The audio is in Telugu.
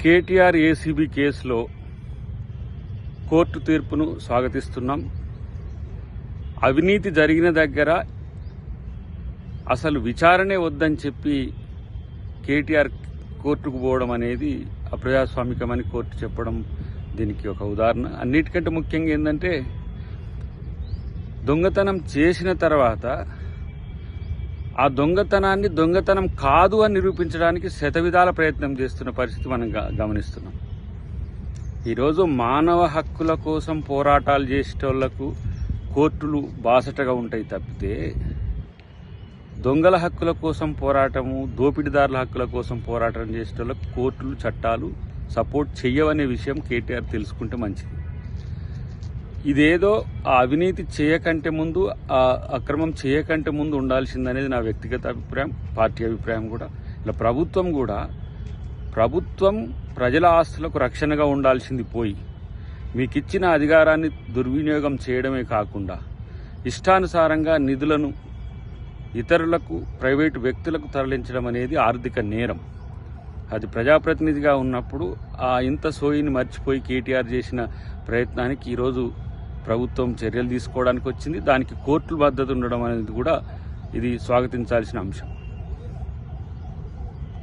కేటీఆర్ ఏసీబీ కేసులో కోర్టు తీర్పును స్వాగతిస్తున్నాం. అవినీతి జరిగిన దగ్గర అసలు విచారణే వద్దని చెప్పి కేటీఆర్ కోర్టుకు పోవడం అనేది అప్రజాస్వామికమని కోర్టు చెప్పడం దీనికి ఒక ఉదాహరణ. అన్నిటికంటే ముఖ్యంగా ఏంటంటే, దొంగతనం చేసిన తర్వాత ఆ దొంగతనాన్ని దొంగతనం కాదు అని నిరూపించడానికి శతవిధాల ప్రయత్నం చేస్తున్న పరిస్థితి మనం గమనిస్తున్నాం. ఈరోజు మానవ హక్కుల కోసం పోరాటాలు చేసేటోళ్లకు కోర్టులు బాసటగా ఉంటాయి తప్పితే, దొంగల హక్కుల కోసం పోరాటము, దోపిడీదారుల హక్కుల కోసం పోరాటం చేసేటోళ్లకు కోర్టులు, చట్టాలు సపోర్ట్ చెయ్యవనే విషయం కేటీఆర్ తెలుసుకుంటే మంచిది. ఇదేదో ఆ అవినీతి చేయకంటే ముందు, ఆ అక్రమం చేయకంటే ముందు ఉండాల్సిందనేది నా వ్యక్తిగత అభిప్రాయం, పార్టీ అభిప్రాయం కూడా. ఇలా ప్రభుత్వం ప్రజల ఆస్తులకు రక్షణగా ఉండాల్సింది పోయి, మీకు ఇచ్చిన అధికారాన్ని దుర్వినియోగం చేయడమే కాకుండా ఇష్టానుసారంగా నిధులను ఇతరులకు, ప్రైవేటు వ్యక్తులకు తరలించడం అనేది ఆర్థిక నేరం. అది ప్రజాప్రతినిధిగా ఉన్నప్పుడు ఇంత సోయిని మర్చిపోయి కేటీఆర్ చేసిన ప్రయత్నానికి ఈరోజు ప్రభుత్వం చర్యలు తీసుకోవడానికి వచ్చింది. దానికి కోర్టుల మద్దతు ఉండడం అనేది కూడా ఇది స్వాగతించాల్సిన అంశం.